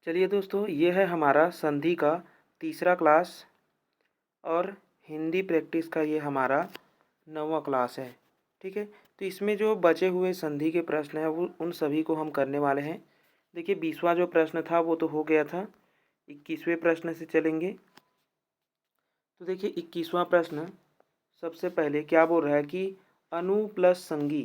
चलिए दोस्तों, ये है हमारा संधि का तीसरा क्लास और हिंदी प्रैक्टिस का ये हमारा 9वां क्लास है। ठीक है, तो इसमें जो बचे हुए संधि के प्रश्न हैं वो उन सभी को हम करने वाले हैं। देखिए 20वां जो प्रश्न था वो तो हो गया था। 21वें प्रश्न से चलेंगे। तो देखिए 21वां प्रश्न सबसे पहले क्या बोल रहा है कि अनु प्लस संगी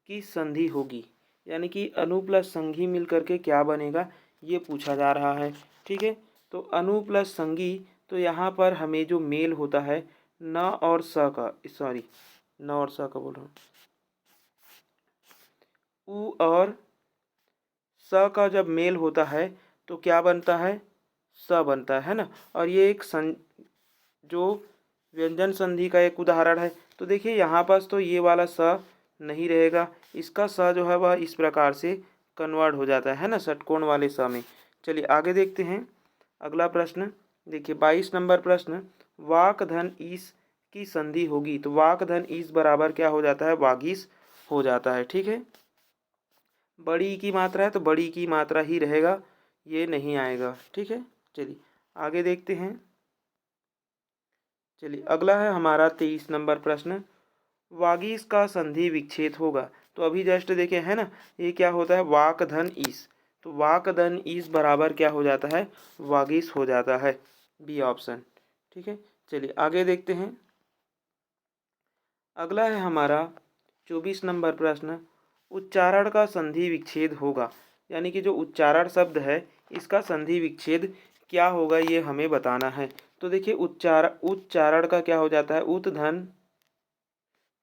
की संधि होगी, यानी कि अनु प्लस संगी मिल करके क्या बनेगा ये पूछा जा रहा है। ठीक है, तो अनु प्लस संगी, तो यहाँ पर हमें जो मेल होता है न और स का, सॉरी न और स का बोल रहा हूँ, उ और स का जब मेल होता है तो क्या बनता है, स बनता है ना। और ये एक जो व्यंजन संधि का एक उदाहरण है। तो देखिए यहाँ पास तो ये वाला स नहीं रहेगा, इसका स जो है वह इस प्रकार से कन्वर्ट हो जाता है ना षटकोण वाले स में। चलिए आगे देखते हैं अगला प्रश्न। देखिए 22 नंबर प्रश्न, वाक धन ईस की संधि होगी, तो वाक धन ईस बराबर क्या हो जाता है, वागीस हो जाता है। ठीक है, बड़ी ई की मात्रा है तो बड़ी ई की मात्रा ही रहेगा, ये नहीं आएगा। ठीक है, चलिए आगे देखते हैं। चलिए अगला है हमारा 23 नंबर प्रश्न, वागीस का संधि विच्छेद होगा। तो अभी जस्ट देखे है ना, ये क्या होता है, वाक धन ईस, तो वाक धन ईस बराबर क्या हो जाता है, वागीस हो जाता है, बी ऑप्शन। ठीक है, चलिए आगे देखते हैं। अगला है हमारा 24 नंबर प्रश्न, उच्चारण का संधि विच्छेद होगा, यानी कि जो उच्चारण शब्द है इसका संधि विच्छेद क्या होगा ये हमें बताना है। तो देखिए उच्चारण का क्या हो जाता है, उत धन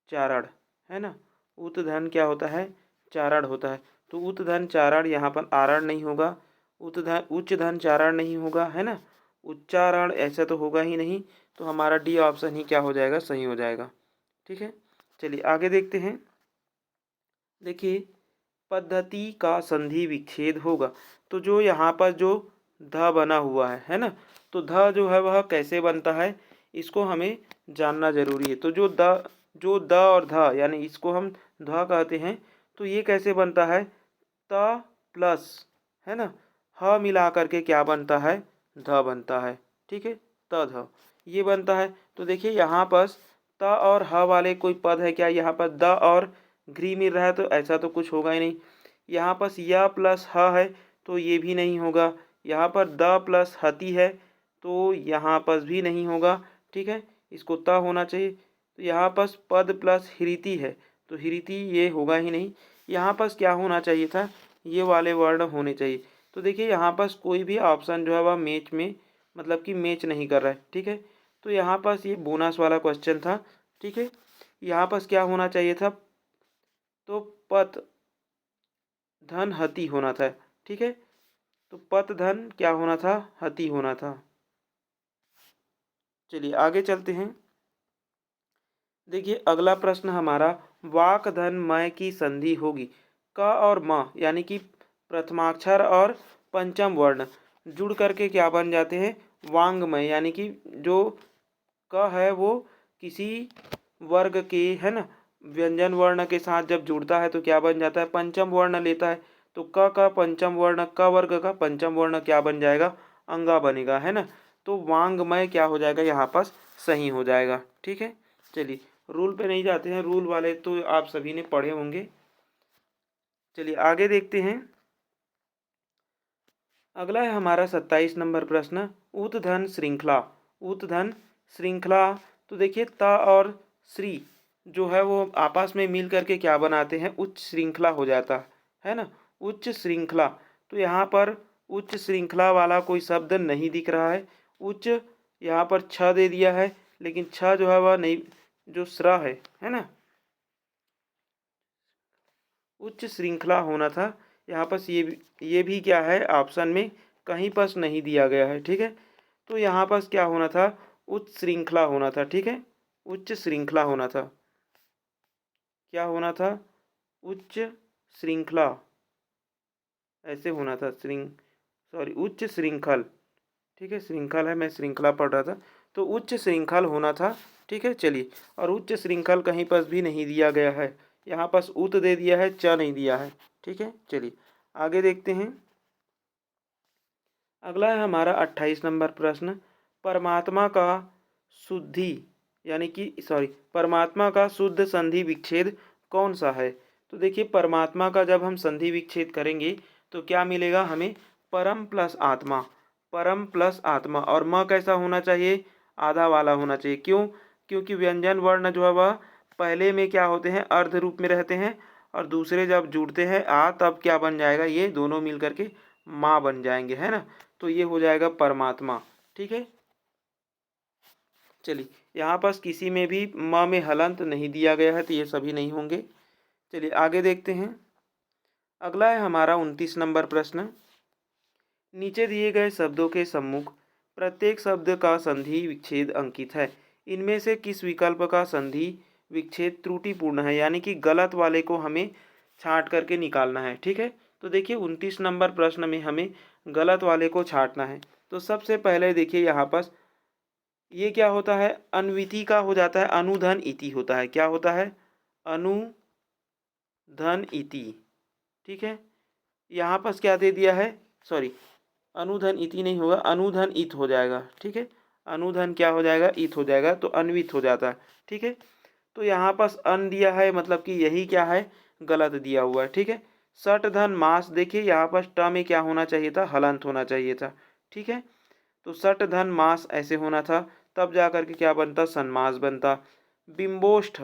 चारण, है ना। उत धन क्या होता है, चारण होता है। तो उत धन चारण, यहाँ पर आरण नहीं होगा, उच्च धन चारण नहीं होगा, है ना। उच्चारण ऐसा तो होगा ही नहीं, तो हमारा डी ऑप्शन ही क्या हो जाएगा, सही हो जाएगा। ठीक है, चलिए आगे देखते हैं। देखिए पद्धति का संधि विच्छेद होगा, तो जो यहाँ पर जो ध बना हुआ है ना, तो ध जो है वह कैसे बनता है इसको हमें जानना जरूरी है। तो जो द और ध, यानी इसको हम ध कहते हैं, तो ये कैसे बनता है, त प्लस, है ना, ह मिला करके क्या बनता है, ध बनता है। ठीक है, त ध ये बनता है। तो देखिए यहाँ पर त और ह वाले कोई पद है क्या, यहाँ पर द और घ्री मिल रहा है तो ऐसा तो कुछ होगा ही नहीं। यहाँ पर य प्लस ह है तो ये भी नहीं होगा। यहाँ पर द प्लस हति है तो यहाँ पर भी नहीं होगा। ठीक है, इसको त होना चाहिए। तो यहाँ पर पद प्लस हिरिति है तो हिरिति ये होगा ही नहीं। यहाँ पर क्या होना चाहिए था, ये वाले वर्ण होने चाहिए। तो देखिए यहाँ पर कोई भी ऑप्शन जो है वह मैच में, मतलब कि मैच नहीं कर रहा है। ठीक है, तो यहाँ पर ये बोनस वाला क्वेश्चन था। ठीक है, यहाँ पर क्या होना चाहिए था, तो पत धन हति होना था। ठीक है, तो पत धन क्या होना था, हति होना था। चलिए आगे चलते हैं। देखिए अगला प्रश्न हमारा, वाक धन मय की संधि होगी, क और म यानी कि प्रथमाक्षर और पंचम वर्ण जुड़ करके क्या बन जाते हैं, वांग्मय, यानी कि जो क है वो किसी वर्ग के, है ना, व्यंजन वर्ण के साथ जब जुड़ता है तो क्या बन जाता है, पंचम वर्ण लेता है। तो क का पंचम वर्ण, क वर्ग का पंचम वर्ण क्या बन जाएगा, अंगा बनेगा, है ना। तो वांग्मय क्या हो जाएगा, यहाँ पर सही हो जाएगा। ठीक है, चलिए रूल पे नहीं जाते हैं, रूल वाले तो आप सभी ने पढ़े होंगे। चलिए आगे देखते हैं। अगला है हमारा 27 नंबर प्रश्न, उत्धन श्रृंखला। उत्धन श्रृंखला, तो देखिए त और श्री जो है वो आपस में मिल करके क्या बनाते हैं, उच्च श्रृंखला हो जाता है ना, उच्च श्रृंखला। तो यहाँ पर उच्च श्रृंखला वाला कोई शब्द नहीं दिख रहा है। उच्च यहाँ पर छ दे दिया है, लेकिन छ जो है वह नहीं, जो स्र है ना, उच्च श्रृंखला होना था। यहाँ पर ये भी क्या है, ऑप्शन में कहीं पर नहीं दिया गया है। ठीक है, तो यहाँ पर क्या होना था, उच्च श्रृंखला होना था। ठीक है, उच्च श्रृंखला होना था, क्या होना था, उच्च श्रृंखला, ऐसे होना था, सॉरी उच्च श्रृंखल। ठीक है, श्रृंखल है, मैं श्रृंखला पढ़ रहा था, तो उच्च श्रृंखल होना था। ठीक है, चलिए, और उच्च श्रृंखल कहीं पर भी नहीं दिया गया है, यहाँ पर उत दे दिया है, च नहीं दिया है। ठीक है, चलिए आगे देखते हैं। अगला है हमारा 28 नंबर प्रश्न, परमात्मा का शुद्धि यानी कि परमात्मा का शुद्ध संधि विच्छेद कौन सा है? तो देखिए परमात्मा का जब हम संधि विच्छेद करेंगे तो क्या मिलेगा हमें? परम प्लस आत्मा, परम प्लस आत्मा। और म कैसा होना चाहिए? आधा वाला होना चाहिए। क्यों? क्योंकि व्यंजन वर्ण जो है वह पहले में क्या होते हैं? अर्ध रूप में रहते हैं, और दूसरे जब जुड़ते हैं तब क्या बन जाएगा? ये दोनों मिल करके माँ बन जाएंगे, है ना। तो ये हो जाएगा परमात्मा। ठीक है, चलिए यहाँ पास किसी में भी म में हलंत नहीं दिया गया है तो ये सभी नहीं होंगे। चलिए आगे देखते हैं। अगला है हमारा 29 नंबर प्रश्न, नीचे दिए गए शब्दों के सम्मुख प्रत्येक शब्द का संधि विच्छेद अंकित है। इनमें से किस विकल्प का संधि विच्छेद त्रुटिपूर्ण है? यानी कि गलत वाले को हमें छांट करके निकालना है। ठीक है, तो देखिए 29 नंबर प्रश्न में हमें गलत वाले को छांटना है। तो सबसे पहले देखिए यहाँ पर ये क्या होता है? अन्विति का हो जाता है, अनुधन इति होता है। क्या होता है? अनुधन इति। ठीक है, यहाँ पर क्या दे दिया है? अनुधन इति नहीं होगा, अनुधन इत हो जाएगा। ठीक है, अनुधन क्या हो जाएगा? इत हो जाएगा, तो अन्वित हो जाता है। ठीक है, तो यहाँ पर अन दिया है, मतलब कि यही क्या है? गलत दिया हुआ है। ठीक है, सट धन मास, देखिए यहाँ पर ट में क्या होना चाहिए था? हलंत होना चाहिए था। ठीक है, तो सट धन मास ऐसे होना था, तब जा करके क्या बनता? सन्मास बनता। बिंबोष्ठ,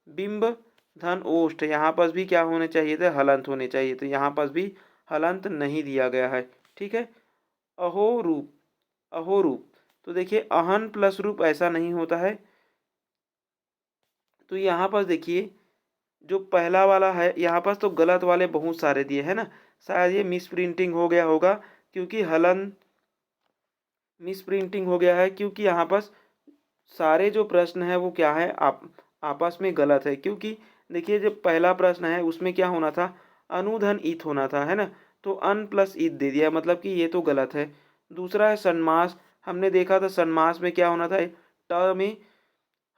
बिंब धन ओष्ठ, यहाँ पर भी क्या होने चाहिए थे? हलंत होने चाहिए, तो यहाँ पर भी हलंत नहीं दिया गया है। ठीक है, अहोरूप, अहोरूप, तो देखिए अहन प्लस रूप ऐसा नहीं होता है। तो यहाँ पर देखिए जो पहला वाला है यहाँ पर तो गलत वाले बहुत सारे दिए हैं ना, शायद ये मिस प्रिंटिंग हो गया होगा, क्योंकि हलन मिस प्रिंटिंग हो गया है, क्योंकि यहाँ पर सारे जो प्रश्न है वो क्या है? आपस में गलत है। क्योंकि देखिए जो पहला प्रश्न है उसमें क्या होना था? अनुधन ईत होना था, है ना, तो अन प्लस ईत दे दिया, मतलब कि ये तो गलत है। दूसरा है सन्मास, हमने देखा था सन्मास में क्या होना था? ट में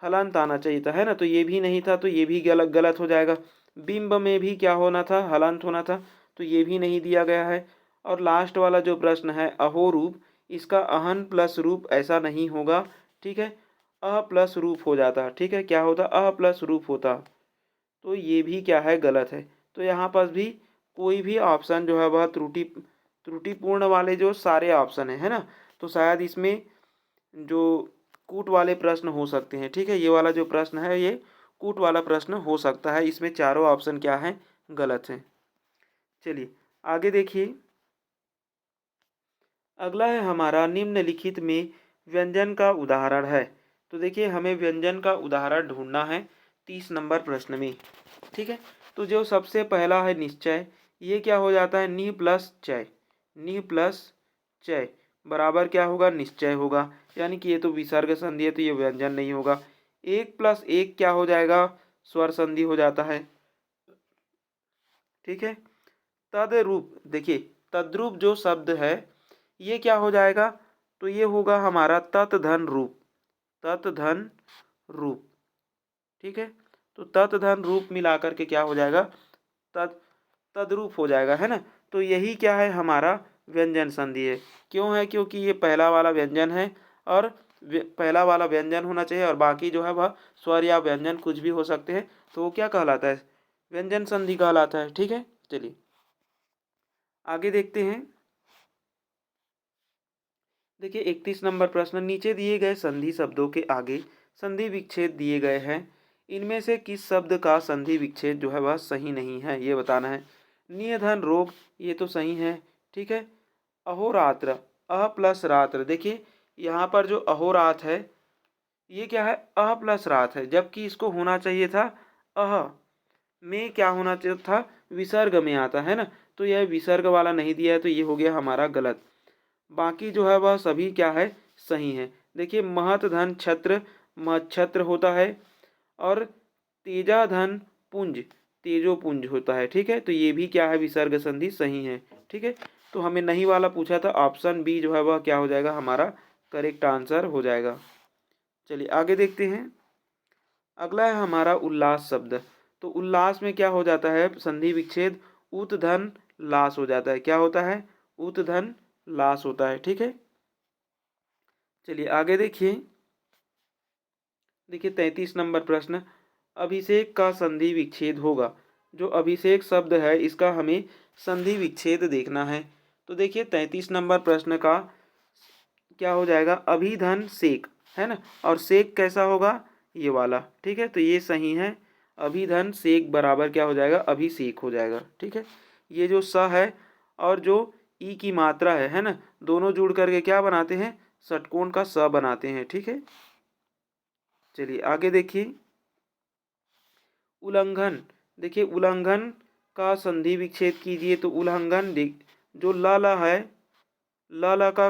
हलंत आना चाहिए था, है ना, तो ये भी नहीं था, तो ये भी गलत गलत हो जाएगा। बिंब में भी क्या होना था? हलंत होना था, तो ये भी नहीं दिया गया है। और लास्ट वाला जो प्रश्न है अहोरूप, इसका अहन प्लस रूप ऐसा नहीं होगा। ठीक है, अ प्लस रूप हो जाता। ठीक है, क्या होता? अ प्लस रूप होता, तो ये भी क्या है? गलत है। तो यहाँ पर भी कोई भी ऑप्शन जो है वह त्रुटिपूर्ण वाले जो सारे ऑप्शन है ना, तो शायद इसमें जो कूट वाले प्रश्न हो सकते हैं। ठीक है, ये वाला जो प्रश्न है ये कूट वाला प्रश्न हो सकता है, इसमें चारों ऑप्शन क्या है? गलत हैं। चलिए आगे देखिए। अगला है हमारा निम्नलिखित में व्यंजन का उदाहरण है। तो देखिए हमें व्यंजन का उदाहरण ढूंढना है 30 नंबर प्रश्न में। ठीक है, तो जो सबसे पहला है निश्चय, ये क्या हो जाता है? नि प्लस चय, नि प्लस चय बराबर क्या होगा? निश्चय होगा, यानी कि ये तो विसर्ग संधि है, तो ये व्यंजन नहीं होगा। एक प्लस एक क्या हो जाएगा? स्वर संधि हो जाता है। ठीक है, तदरूप, देखिए तद्रूप जो शब्द है ये क्या हो जाएगा? तो ये होगा हमारा तत्धन रूप, तत्धन रूप। ठीक है, तो तत्धन रूप मिलाकर के क्या हो जाएगा? तद तद्रूप हो जाएगा, है ना। तो यही क्या है? हमारा व्यंजन संधि है। क्यों है? क्योंकि ये पहला वाला व्यंजन है, और पहला वाला व्यंजन होना चाहिए, और बाकी जो है वह स्वर या व्यंजन कुछ भी हो सकते हैं, तो वो क्या कहलाता है? व्यंजन संधि कहलाता है। ठीक है, चलिए आगे देखते हैं। देखिए 31 नंबर प्रश्न, नीचे दिए गए संधि शब्दों के आगे संधि विच्छेद दिए गए हैं, इनमें से किस शब्द का संधि विच्छेद जो है वह सही नहीं है, ये बताना है। नियधन रोग, ये तो सही है। ठीक है, अहोरात्र, अह प्लस रात्र, देखिए यहाँ पर जो अहोरात है ये क्या है? अह प्लस रात है, जबकि इसको होना चाहिए था अह में क्या होना चाहिए था? विसर्ग में आता है ना, तो यह विसर्ग वाला नहीं दिया है, तो ये हो गया हमारा गलत। बाकी जो है वह सभी क्या है? सही है। देखिए महत धन छत्र, छत्र होता है, और तेजा धन पुंज, तेजो पुंज होता है। ठीक है, तो ये भी क्या है? विसर्ग संधि सही है। ठीक है, तो हमें नहीं वाला पूछा था, ऑप्शन बी जो है वह क्या हो जाएगा? हमारा करेक्ट आंसर हो जाएगा। चलिए आगे देखते हैं। अगला है हमारा उल्लास शब्द। तो उल्लास में क्या हो जाता है? संधि विच्छेद उत धन लास हो जाता है। क्या होता है? उत धन लाश होता है। ठीक है, चलिए आगे देखिए। देखिए 33 नंबर प्रश्न, अभिषेक का संधि विच्छेद होगा। जो अभिषेक शब्द है इसका हमें संधि विच्छेद देखना है। तो देखिए 33 नंबर प्रश्न का क्या हो जाएगा, अभिधन सेक, है ना। और सेक कैसा होगा, ये वाला। ठीक है, तो ये सही है। अभिधन सेक बराबर क्या हो जाएगा, अभिषेक हो जाएगा। ठीक है, ये जो स है और जो ई की मात्रा है ना, दोनों जुड़ करके क्या बनाते हैं, षटकोण का स बनाते हैं। ठीक है, चलिए आगे देखिए। उल्लंघन, देखिए उल्लंघन का संधि विच्छेद कीजिए। तो उल्लंघन जो ल ल है, ल ल का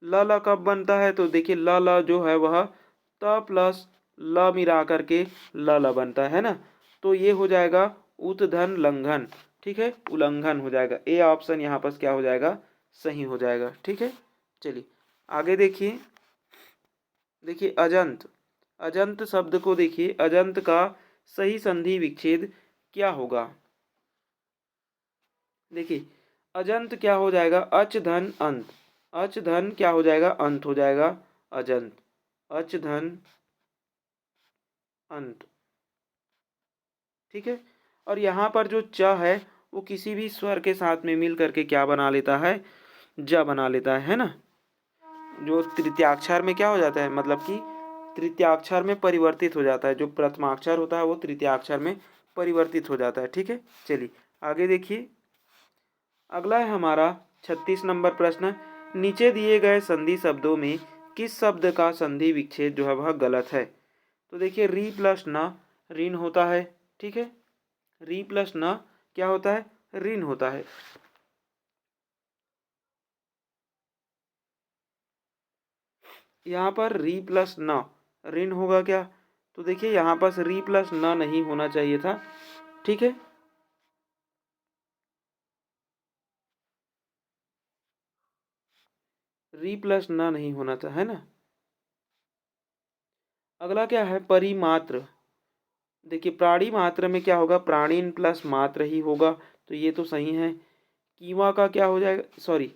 ल ल कब बनता है, तो देखिए ल ल जो है वह त प्लस ल मिला करके ल ल बनता है ना। तो ये हो जाएगा उत्धन लंघन। ठीक है, उल्लंघन हो जाएगा। ए ऑप्शन यहाँ पर क्या हो जाएगा, सही हो जाएगा। ठीक है, चलिए आगे देखिए। देखिए अजंत, अजंत शब्द को देखिए, अजंत का सही संधि विच्छेद क्या होगा। देखिए अजंत क्या हो जाएगा, अच धन अंत। अच धन क्या हो जाएगा, अंत हो जाएगा अजंत। अच धन अंत। ठीक है, और यहाँ पर जो च है वो किसी भी स्वर के साथ में मिल करके क्या बना लेता है, ज बना लेता है ना। जो तृतीयाक्षर में क्या हो जाता है, मतलब कि तृतीयाक्षर में परिवर्तित हो जाता है। जो प्रथमाक्षर होता है वो तृतीयाक्षर में परिवर्तित हो जाता है। ठीक है, चलिए आगे देखिए। अगला है हमारा 36 नंबर प्रश्न, नीचे दिए गए संधि शब्दों में किस शब्द का संधि विच्छेद जो है वह गलत है। तो देखिए री प्लस न ऋण होता है। ठीक है, री प्लस न क्या होता है, ऋण होता है। यहाँ पर री प्लस न ऋण होगा क्या, तो देखिए यहाँ पर री प्लस न नहीं होना चाहिए था। ठीक है, री प्लस न नहीं होना था, है ना। अगला क्या है, परिमात्र। देखिए प्राणी मात्र में क्या होगा, प्राणीन प्लस मात्र ही होगा, तो ये तो सही है। कीमा का क्या हो जाएगा, सॉरी,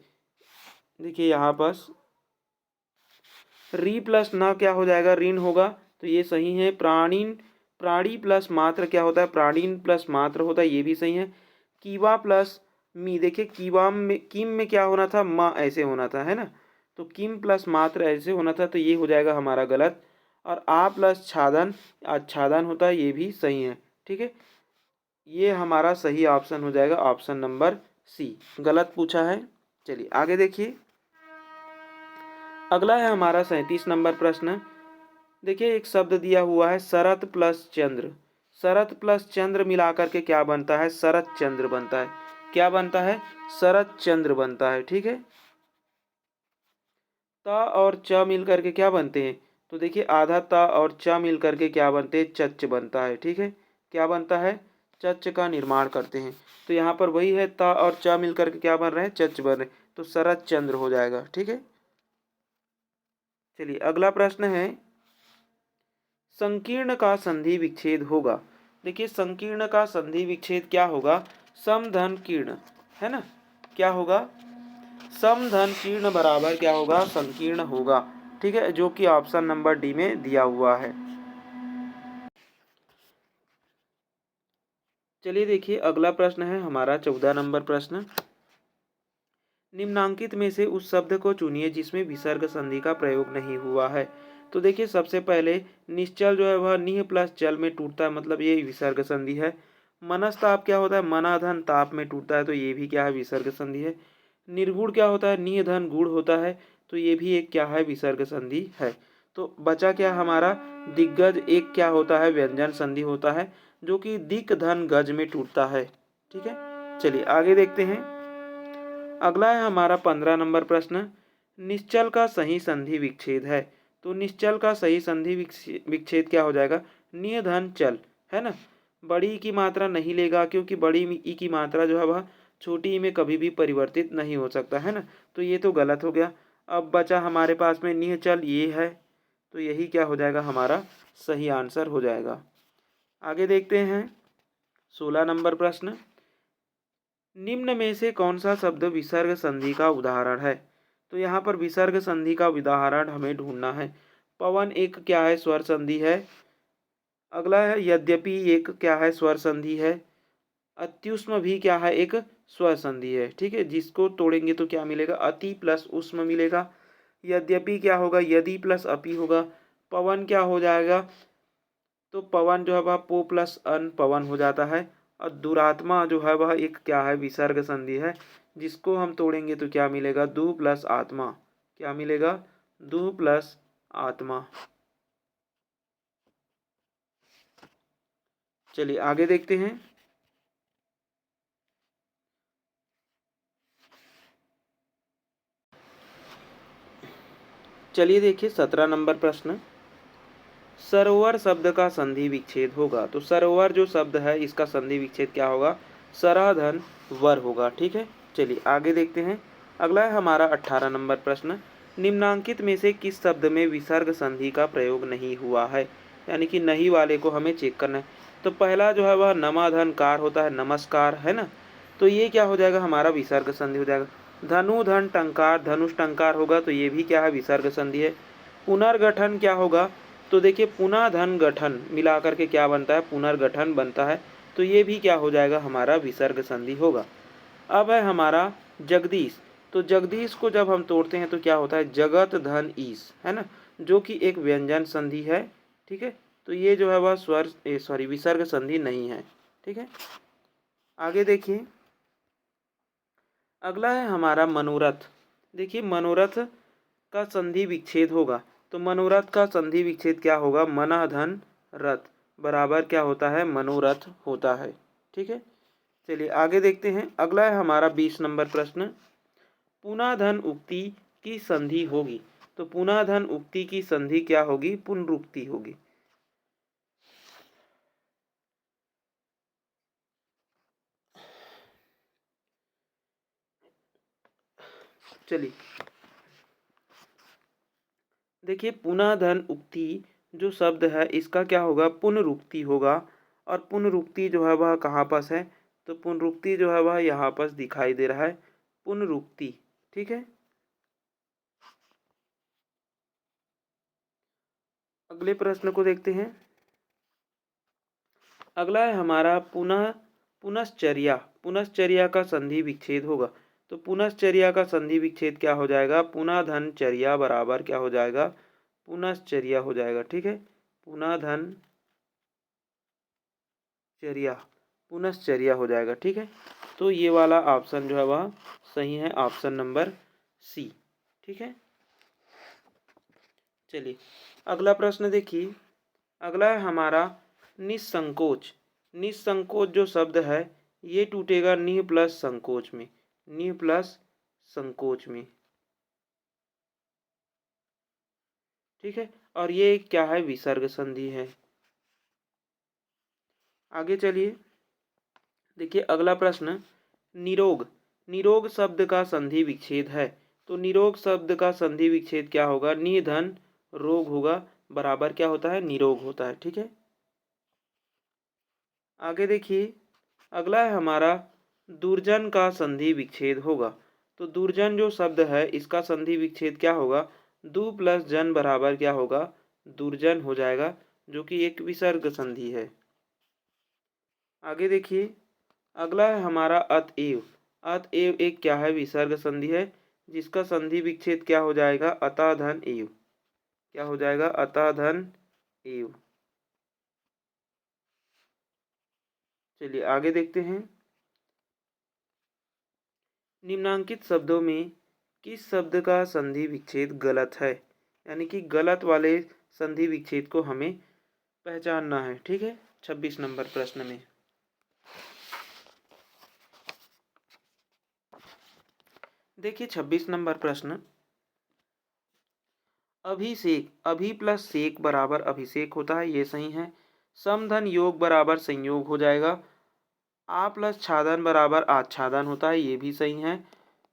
देखिए यहाँ पर री प्लस न क्या हो जाएगा, ऋण होगा, तो ये सही है। प्राणीन, प्राणी प्लस मात्र क्या होता है, प्राणीन प्लस मात्र होता है, ये भी सही है। कीवा प्लस मी, देखिए कीवाम में, किम में क्या होना था, माँ ऐसे होना था, है ना। तो किम प्लस मात्र ऐसे होना था, तो ये हो जाएगा हमारा गलत। और आ प्लस छादन, आच्छादन होता है, ये भी सही है। ठीक है, ये हमारा सही ऑप्शन हो जाएगा, ऑप्शन नंबर सी। गलत पूछा है। चलिए आगे देखिए। अगला है हमारा 37 नंबर प्रश्न। देखिए एक शब्द दिया हुआ है शरत प्लस चंद्र। शरत प्लस चंद्र मिलाकर के क्या बनता है, शरत चंद्र बनता है। क्या बनता है, शरत चंद्र बनता है। ठीक है, त और च मिल करके क्या बनते हैं, तो देखिए आधा त और च मिल करके क्या बनते हैं, चच बनता है। ठीक है, क्या बनता है, चच का निर्माण करते हैं। तो यहाँ पर वही है, त और च मिल करके क्या बन रहे हैं, चच बन रहे हैं, तो शरत चंद्र हो जाएगा। ठीक है, चलिए अगला प्रश्न है, संकीर्ण का संधि विच्छेद होगा। देखिए संकीर्ण का संधि विच्छेद क्या होगा, समधन कीर्ण, है ना। क्या होगा, समधन कीर्ण बराबर क्या होगा, संकीर्ण होगा। ठीक है, जो कि ऑप्शन नंबर डी में दिया हुआ है। चलिए देखिए अगला प्रश्न है हमारा 14 नंबर प्रश्न, निम्नांकित में से उस शब्द को चुनिए जिसमें विसर्ग संधि का प्रयोग नहीं हुआ है। तो देखिए सबसे पहले निश्चल जो है वह निह प्लस चल में टूटता है, मतलब ये विसर्ग संधि है। मनस्ताप क्या होता है, मनाधन ताप में टूटता है, तो ये भी क्या है, विसर्ग संधि है। निर्गुण क्या होता है, निह धन गुण होता है, तो ये भी एक क्या है, विसर्ग संधि है। तो बचा क्या हमारा, दिग्गज एक क्या होता है, व्यंजन संधि होता है, जो कि दिक धन गज में टूटता है। ठीक है, चलिए आगे देखते हैं। अगला है हमारा 15 नंबर प्रश्न, निश्चल का सही संधि विच्छेद है। तो निश्चल का सही संधि विच्छेद क्या हो जाएगा, नियधन चल, है ना। बड़ी ई की मात्रा नहीं लेगा, क्योंकि बड़ी ई की मात्रा जो है वह छोटी ई में कभी भी परिवर्तित नहीं हो सकता, है ना। तो ये तो गलत हो गया। अब बचा हमारे पास में निहचल, ये है, तो यही क्या हो जाएगा, हमारा सही आंसर हो जाएगा। आगे देखते हैं 16 नंबर प्रश्न, निम्न में से कौन सा शब्द विसर्ग संधि का उदाहरण है? तो यहाँ पर विसर्ग संधि का उदाहरण हमें ढूंढना है। पवन एक क्या है? स्वर संधि है। अगला है यद्यपि, एक क्या है? स्वर संधि है। अत्युष्म भी क्या है? एक स्वर संधि है। ठीक है, जिसको तोड़ेंगे तो क्या मिलेगा? अति प्लस उष्म मिलेगा। यद्यपि क्या होगा? यदि प्लस अपि होगा। पवन क्या हो जाएगा? तो पवन जो है वह पो प्लस अन पवन हो जाता है। और दुरात्मा जो है वह एक क्या है? विसर्ग संधि है, जिसको हम तोड़ेंगे तो क्या मिलेगा? दु प्लस आत्मा। क्या मिलेगा? दु प्लस आत्मा। चलिए आगे देखते हैं। चलिए देखिए 17 नंबर प्रश्न। सरोवर शब्द का संधि विच्छेद होगा। तो सरोवर जो शब्द है इसका संधि विच्छेद क्या होगा? सराधन वर होगा। ठीक है, चलिए आगे देखते हैं। अगला है हमारा 18 नंबर प्रश्न। निम्नांकित में से किस शब्द में विसर्ग संधि का प्रयोग नहीं हुआ है? यानी कि नहीं वाले को हमें चेक करना है। तो पहला जो है वह नमाधनकार होता है, नमस्कार, है ना। तो ये क्या हो जाएगा? हमारा विसर्ग संधि हो जाएगा। धनु धन टंकार, धनुष टंकार होगा, तो ये भी क्या है? विसर्ग संधि है। पुनर्गठन क्या होगा? तो देखिए पुनः धन गठन मिला करके क्या बनता है? पुनर्गठन बनता है। तो ये भी क्या हो जाएगा? हमारा विसर्ग संधि होगा। अब है हमारा जगदीश। तो जगदीश को जब हम तोड़ते हैं तो क्या होता है? जगत धन ईश, है ना, जो कि एक व्यंजन संधि है। ठीक है, तो ये जो है वह विसर्ग संधि नहीं है। ठीक है, आगे देखिए। अगला है हमारा मनोरथ। देखिए मनोरथ का संधि विच्छेद होगा। तो मनोरथ का संधि विच्छेद क्या होगा? मना धन रथ बराबर क्या होता है? मनोरथ होता है। ठीक है, चलिए आगे देखते हैं। अगला है हमारा 20 नंबर प्रश्न। पुनः धन उक्ति की संधि होगी। तो पुनः धन उक्ति की संधि क्या होगी? पुनरुक्ति होगी। चलिए देखिए, पुनः धन उक्ति जो शब्द है इसका क्या होगा? पुनरुक्ति होगा। और पुनरुक्ति जो है वह कहाँ पास है? तो पुनरुक्ति जो है वह यहाँ पास दिखाई दे रहा है, पुनरुक्ति। ठीक है, अगले प्रश्न को देखते हैं। अगला है हमारा पुनश्चर्या। पुनश्चर्या का संधि विच्छेद होगा। तो पुनश्चर्या का संधि विच्छेद क्या हो जाएगा? पुनः धन चर्या बराबर क्या हो जाएगा? पुनश्चर्या हो जाएगा। ठीक है, पुनः धन चर्या पुनश्चर्या हो जाएगा। ठीक है, तो ये वाला ऑप्शन जो है वह सही है, ऑप्शन नंबर सी। ठीक है, चलिए अगला प्रश्न देखिए। अगला है हमारा निसंकोच। निसंकोच जो शब्द है ये टूटेगा नि प्लस संकोच में, नि प्लस संकोच में। ठीक है, और ये क्या है? विसर्ग संधि है। आगे चलिए देखिए अगला प्रश्न। निरोग। निरोग शब्द का संधि विच्छेद है। तो निरोग शब्द का संधि विच्छेद क्या होगा? निधन रोग होगा बराबर क्या होता है? निरोग होता है। ठीक है, आगे देखिए। अगला है हमारा दुर्जन का संधि विच्छेद होगा। तो दुर्जन जो शब्द है इसका संधि विच्छेद क्या होगा? दु प्लस जन बराबर क्या होगा? दुर्जन हो जाएगा, जो कि एक विसर्ग संधि है। आगे देखिए। अगला है हमारा अतएव। अतएव एक क्या है? विसर्ग संधि है, जिसका संधि विच्छेद क्या हो जाएगा? अतः धन एव। क्या हो जाएगा? अतः धन एव। चलिए आगे देखते हैं। निम्नांकित शब्दों में किस शब्द का संधि विच्छेद गलत है? यानी कि गलत वाले संधि विच्छेद को हमें पहचानना है। ठीक है, 26 नंबर प्रश्न में। देखिए 26 नंबर प्रश्न। अभिषेक, अभि प्लस सेक बराबर अभिषेक होता है, ये सही है। समधन योग बराबर संयोग हो जाएगा। आ प्लस छादन बराबर आच्छादन होता है, ये भी सही है।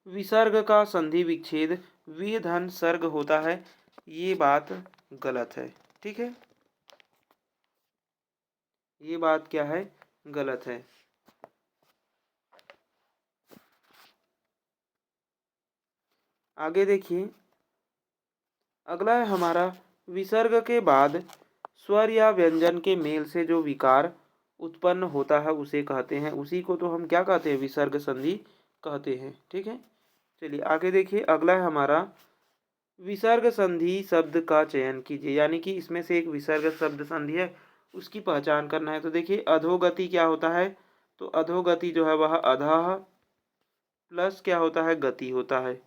विसर्ग का संधि विच्छेद विधन सर्ग होता है, ये बात गलत है। ठीक है, ये बात क्या है? गलत है। आगे देखिए, अगला है हमारा विसर्ग के बाद स्वर या व्यंजन के मेल से जो विकार उत्पन्न होता है उसे कहते हैं, उसी को तो हम क्या कहते हैं, विसर्ग संधि कहते हैं। ठीक है, चलिए आगे देखिए, अगला है हमारा विसर्ग संधि शब्द का चयन कीजिए, यानी कि इसमें से एक विसर्ग शब्द संधि है उसकी पहचान करना है। तो देखिए, अधोगति क्या होता है, तो अधोगति जो है वह अधः प्लस क्या होता है, गति होता है,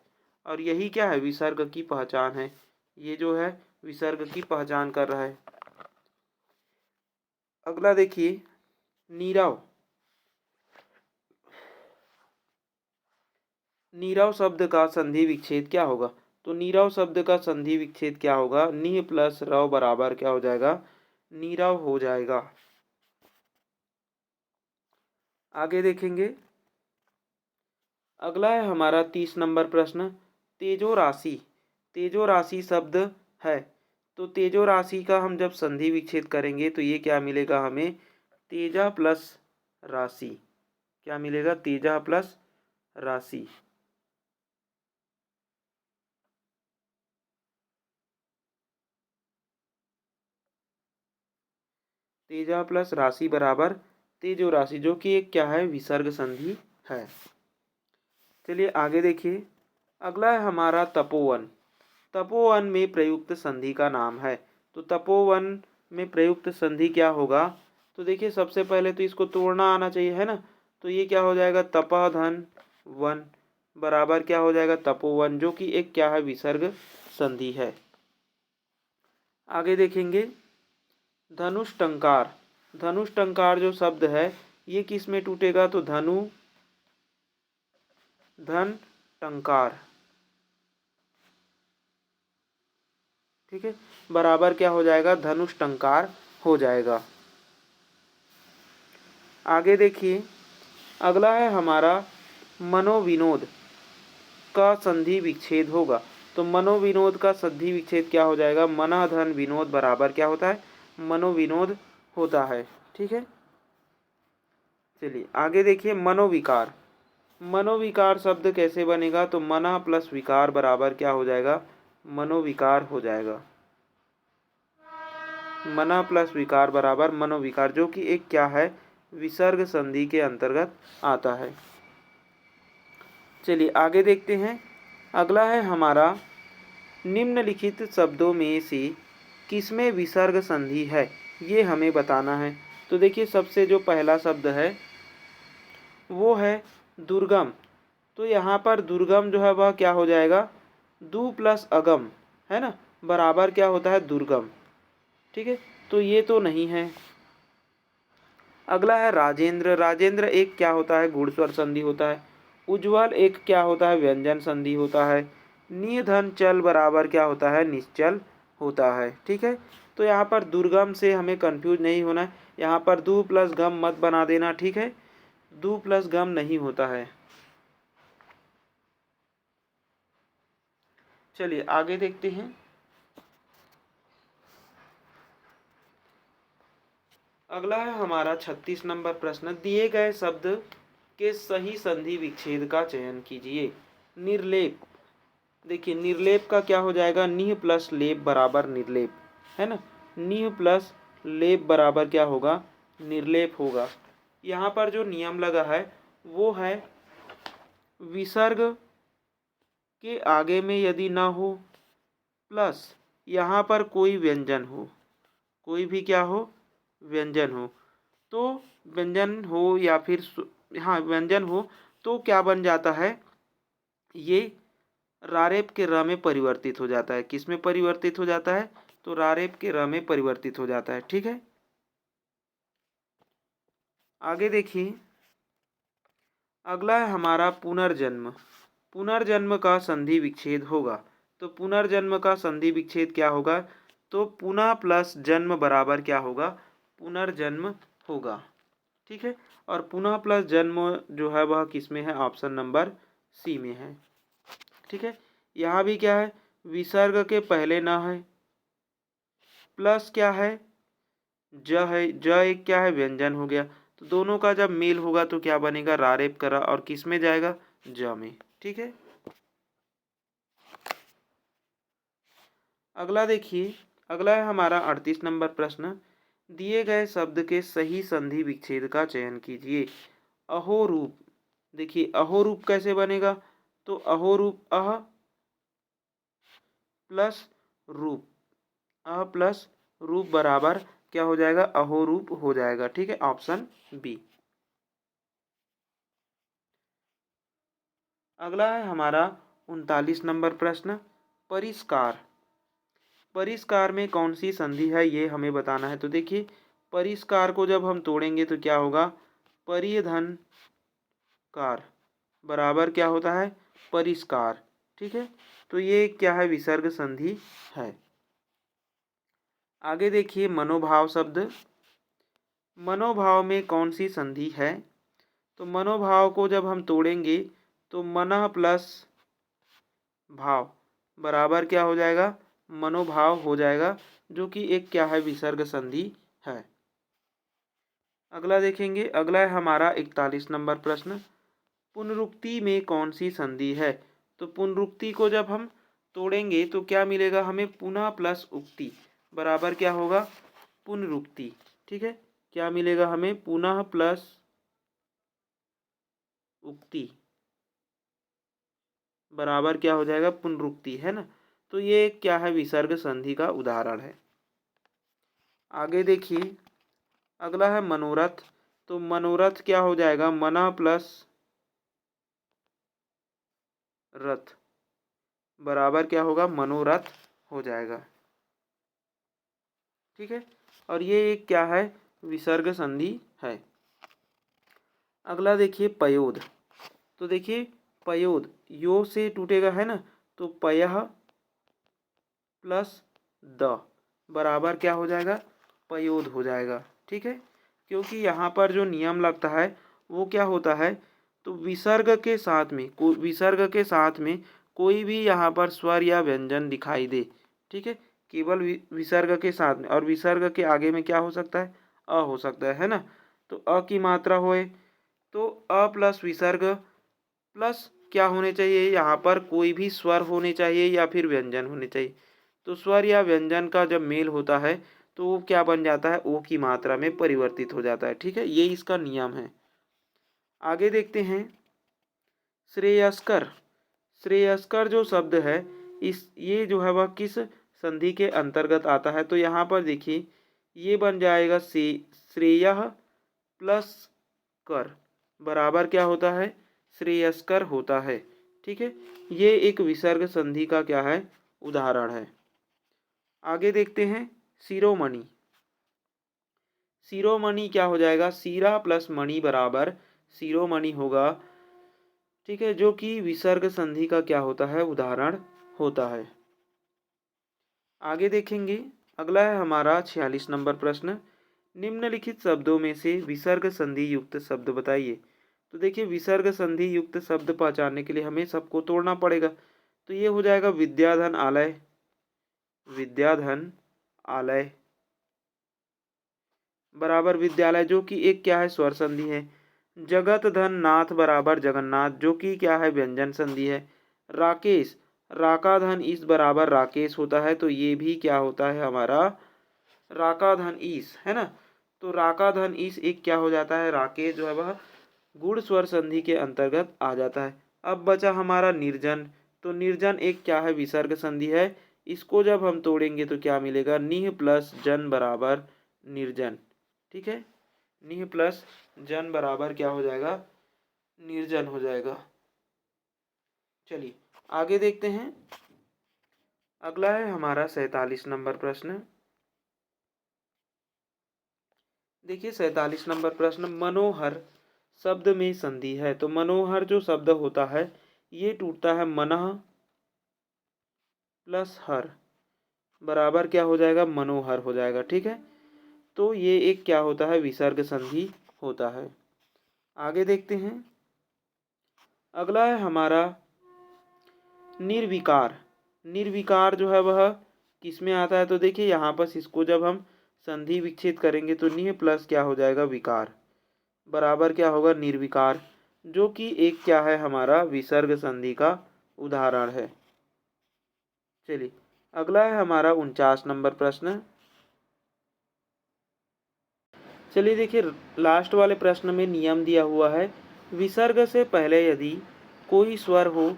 और यही क्या है, विसर्ग की पहचान है। ये जो है विसर्ग की पहचान कर रहा है। अगला देखिए, नीरव। नीरव शब्द का संधि विच्छेद क्या होगा, तो नीरव शब्द का संधि विच्छेद क्या होगा, नी प्लस रव बराबर क्या हो जाएगा, नीरव हो जाएगा। आगे देखेंगे, अगला है हमारा 30 नंबर प्रश्न, तेजो राशि। तेजो राशि शब्द है, तो तेजो राशि का हम जब संधि विच्छेद करेंगे तो ये क्या मिलेगा हमें, तेजा प्लस राशि। क्या मिलेगा, तेजा प्लस राशि। तेजा प्लस राशि बराबर तेजो राशि, जो कि एक क्या है, विसर्ग संधि है। चलिए आगे देखिए, अगला है हमारा तपोवन। तपोवन में प्रयुक्त संधि का नाम है, तो तपोवन में प्रयुक्त संधि क्या होगा, तो देखिए सबसे पहले तो इसको तोड़ना आना चाहिए, है ना, तो ये क्या हो जाएगा, तपह धन वन बराबर क्या हो जाएगा, तपोवन, जो कि एक क्या है, विसर्ग संधि है। आगे देखेंगे, धनुष टंकार। धनुष टंकार जो शब्द है ये किस में टूटेगा, तो धनु धन टंकार। ठीक है, बराबर क्या हो जाएगा, धनुष टंकार हो जाएगा। आगे देखिए, अगला है हमारा मनोविनोद का संधि विच्छेद होगा, तो मनोविनोद का संधि विच्छेद क्या हो जाएगा, मना धन विनोद बराबर क्या होता है, मनोविनोद होता है। ठीक है, चलिए आगे देखिए, मनोविकार। मनोविकार शब्द कैसे बनेगा, तो मना प्लस विकार बराबर क्या हो जाएगा, मनोविकार हो जाएगा। मना प्लस विकार बराबर मनोविकार, जो कि एक क्या है, विसर्ग संधि के अंतर्गत आता है। चलिए आगे देखते हैं, अगला है हमारा निम्नलिखित शब्दों में से किसमें विसर्ग संधि है, ये हमें बताना है। तो देखिए, सबसे जो पहला शब्द है वो है दुर्गम, तो यहाँ पर दुर्गम जो है वह क्या हो जाएगा, दु प्लस अगम, है ना, बराबर क्या होता है, दुर्गम। ठीक है, तो ये तो नहीं है। अगला है राजेंद्र। राजेंद्र एक क्या होता है, घुड़स्वर संधि होता है। उज्ज्वल एक क्या होता है, व्यंजन संधि होता है। निधन चल बराबर क्या होता है, निश्चल होता है। ठीक है, तो यहाँ पर दुर्गम से हमें कंफ्यूज नहीं होना है, यहाँ पर दु प्लस गम मत बना देना। ठीक है, दु प्लस गम नहीं होता है। चलिए आगे देखते हैं, अगला है हमारा 36 नंबर प्रश्न, दिए गए शब्द के सही संधि विच्छेद का चयन कीजिए। निर्लेप। देखिए, निर्लेप का क्या हो जाएगा, निह प्लस लेप बराबर निर्लेप, है ना, निह प्लस लेप बराबर क्या होगा, निर्लेप होगा। यहाँ पर जो नियम लगा है वो है, विसर्ग के आगे में यदि ना हो प्लस यहाँ पर कोई व्यंजन हो, कोई भी क्या हो, व्यंजन हो, तो व्यंजन हो या फिर हाँ व्यंजन हो, तो क्या बन जाता है, ये रारेप के र में परिवर्तित हो जाता है। किस में परिवर्तित हो जाता है, तो रारेप के र में परिवर्तित हो जाता है। ठीक है, आगे देखिए, अगला है हमारा पुनर्जन्म। पुनर्जन्म का संधि विच्छेद होगा, तो पुनर्जन्म का संधि विच्छेद क्या होगा, तो पुनः प्लस जन्म बराबर क्या होगा, पुनर्जन्म होगा। ठीक है, और पुनः प्लस जन्म जो है वह किस में है, ऑप्शन नंबर सी में है। ठीक है, यहाँ भी क्या है, विसर्ग के पहले ना है, प्लस क्या है, ज है, ज एक क्या है, व्यंजन हो गया, तो दोनों का जब मेल होगा तो क्या बनेगा, रारेप करा, और किस में जाएगा, ज में। ठीक है, अगला देखिए, अगला है हमारा 38 नंबर प्रश्न। दिए गए शब्द के सही संधि विच्छेद का चयन कीजिए। अहोरूप, देखिए अहोरूप कैसे बनेगा, तो अहोरूप अह प्लस रूप, अ प्लस रूप बराबर क्या हो जाएगा, अहोरूप हो जाएगा। ठीक है, ऑप्शन बी। अगला है हमारा 39 नंबर प्रश्न। परिष्कार, परिष्कार में कौन सी संधि है ये हमें बताना है। तो देखिए, परिष्कार को जब हम तोड़ेंगे तो क्या होगा, परिधन कार बराबर क्या होता है, परिष्कार। ठीक है, तो ये क्या है, विसर्ग संधि है। आगे देखिए, मनोभाव शब्द, मनोभाव में कौन सी संधि है। तो मनोभाव को जब हम तोड़ेंगे तो मनः प्लस भाव बराबर क्या हो जाएगा, मनोभाव हो जाएगा, जो कि एक क्या है, विसर्ग संधि है। अगला देखेंगे, अगला है हमारा 41 नंबर प्रश्न। पुनरुक्ति में कौन सी संधि है। तो पुनरुक्ति को जब हम तोड़ेंगे तो क्या मिलेगा हमें, पुनः प्लस उक्ति बराबर क्या होगा, पुनरुक्ति। ठीक है, क्या मिलेगा हमें, पुनः प्लस उक्ति बराबर क्या हो जाएगा, पुनरुक्ति, है ना। तो ये क्या है, विसर्ग संधि का उदाहरण है। आगे देखिए, अगला है मनोरथ। तो मनोरथ क्या हो जाएगा, मना प्लस रथ बराबर क्या होगा, मनोरथ हो जाएगा। ठीक है, और ये एक क्या है, विसर्ग संधि है। अगला देखिए, पयोद। तो देखिए, पयोद यो से टूटेगा, है ना, तो पयः प्लस द बराबर क्या हो जाएगा, पयोद हो जाएगा। ठीक है, क्योंकि यहाँ पर जो नियम लगता है वो क्या होता है, तो विसर्ग के साथ में विसर्ग के साथ में कोई भी यहाँ पर स्वर या व्यंजन दिखाई दे। ठीक है, केवल विसर्ग के साथ में, और विसर्ग के आगे में क्या हो सकता है, अ हो सकता है ना। तो अ की मात्रा होए तो अ प्लस विसर्ग प्लस क्या होने चाहिए, यहाँ पर कोई भी स्वर होने चाहिए या फिर व्यंजन होने चाहिए। तो स्वर या व्यंजन का जब मेल होता है तो वो क्या बन जाता है, ओ की मात्रा में परिवर्तित हो जाता है। ठीक है, ये इसका नियम है। आगे देखते हैं, श्रेयस्कर। श्रेयस्कर जो शब्द है, इस ये जो है वह किस संधि के अंतर्गत आता है। तो यहाँ पर देखिए, ये बन जाएगा श्रेय प्लस कर बराबर क्या होता है, श्रेयस्कर होता है। ठीक है, ये एक विसर्ग संधि का क्या है, उदाहरण है। आगे देखते हैं, शिरोमणि। शिरोमणि क्या हो जाएगा, सीरा प्लस मणि बराबर शिरोमणि होगा। ठीक है, जो कि विसर्ग संधि का क्या होता है, उदाहरण होता है। आगे देखेंगे, अगला है हमारा 46 नंबर प्रश्न। निम्नलिखित शब्दों में से विसर्ग संधि युक्त शब्द बताइए। तो देखिए, विसर्ग संधि युक्त शब्द पहचानने के लिए हमें सबको तोड़ना पड़ेगा। तो ये हो जाएगा विद्याधन आलय, विद्याधन आलय बराबर विद्यालय, जो कि एक क्या है, स्वर संधि है। जगत धन नाथ बराबर जगन्नाथ, जो कि क्या है, व्यंजन संधि है। राकेश, राकाधन ईस बराबर राकेश होता है। तो ये भी क्या होता है हमारा, राकाधन ईस, है ना। तो राकाधन ईस एक क्या हो जाता है, राकेश जो है वह गुण स्वर संधि के अंतर्गत आ जाता है। अब बचा हमारा निर्जन। तो निर्जन एक क्या है, विसर्ग संधि है। इसको जब हम तोड़ेंगे तो क्या मिलेगा, निह प्लस जन बराबर निर्जन। ठीक है, निह प्लस जन बराबर क्या हो जाएगा, निर्जन हो जाएगा। चलिए आगे देखते हैं, अगला है हमारा 47 नंबर प्रश्न। देखिए, 47 नंबर प्रश्न, मनोहर शब्द में संधि है। तो मनोहर जो शब्द होता है ये टूटता है मनः प्लस हर बराबर क्या हो जाएगा, मनोहर हो जाएगा। ठीक है, तो ये एक क्या होता है, विसर्ग संधि होता है। आगे देखते हैं, अगला है हमारा निर्विकार। निर्विकार जो है वह किस में आता है। तो देखिए, यहाँ पर इसको जब हम संधि विच्छेद करेंगे तो निह प्लस क्या हो जाएगा, विकार बराबर क्या होगा, निर्विकार, जो कि एक क्या है, हमारा विसर्ग संधि का उदाहरण है। चलिए अगला है हमारा 49 नंबर प्रश्न। चलिए देखिए, लास्ट वाले प्रश्न में नियम दिया हुआ है, विसर्ग से पहले यदि कोई स्वर हो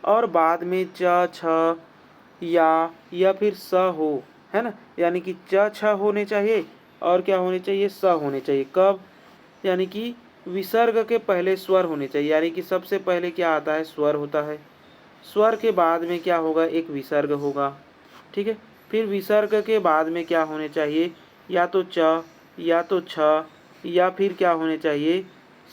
और बाद में च छ या फिर स हो, है ना, यानी कि च छ होने चाहिए और क्या होने चाहिए, स होने चाहिए। कब? यानी कि विसर्ग के पहले स्वर होने चाहिए, यानी कि सबसे पहले क्या आता है, स्वर होता है। स्वर के बाद में क्या होगा, एक विसर्ग होगा। ठीक है। फिर विसर्ग के बाद में क्या होने चाहिए, या तो च या तो छ या फिर क्या होने चाहिए,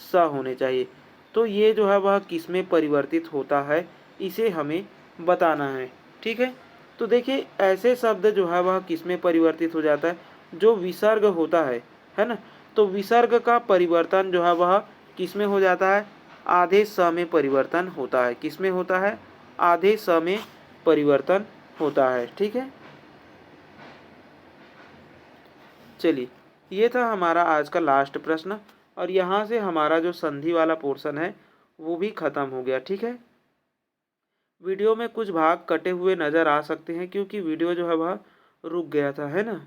स होने चाहिए। तो ये जो है वह किस में परिवर्तित होता है, इसे हमें बताना है। ठीक है। तो देखिए, ऐसे शब्द जो है वह किस में परिवर्तित हो जाता है, जो विसर्ग होता है ना। तो विसर्ग का परिवर्तन जो है वह किस में हो जाता है, आधे स में परिवर्तन होता है। किस में होता है, आधे स में परिवर्तन होता है। ठीक है। चलिए, ये था हमारा आज का लास्ट प्रश्न और यहाँ से हमारा जो संधि वाला पोर्शन है वो भी खत्म हो गया। ठीक है। वीडियो में कुछ भाग कटे हुए नज़र आ सकते हैं क्योंकि वीडियो जो है वह रुक गया था, है ना।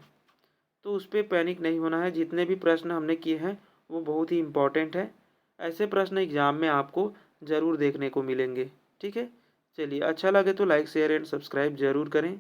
तो उस पर पैनिक नहीं होना है। जितने भी प्रश्न हमने किए हैं वो बहुत ही इम्पोर्टेंट है। ऐसे प्रश्न एग्जाम में आपको ज़रूर देखने को मिलेंगे। ठीक है। चलिए, अच्छा लगे तो लाइक शेयर एंड सब्सक्राइब ज़रूर करें।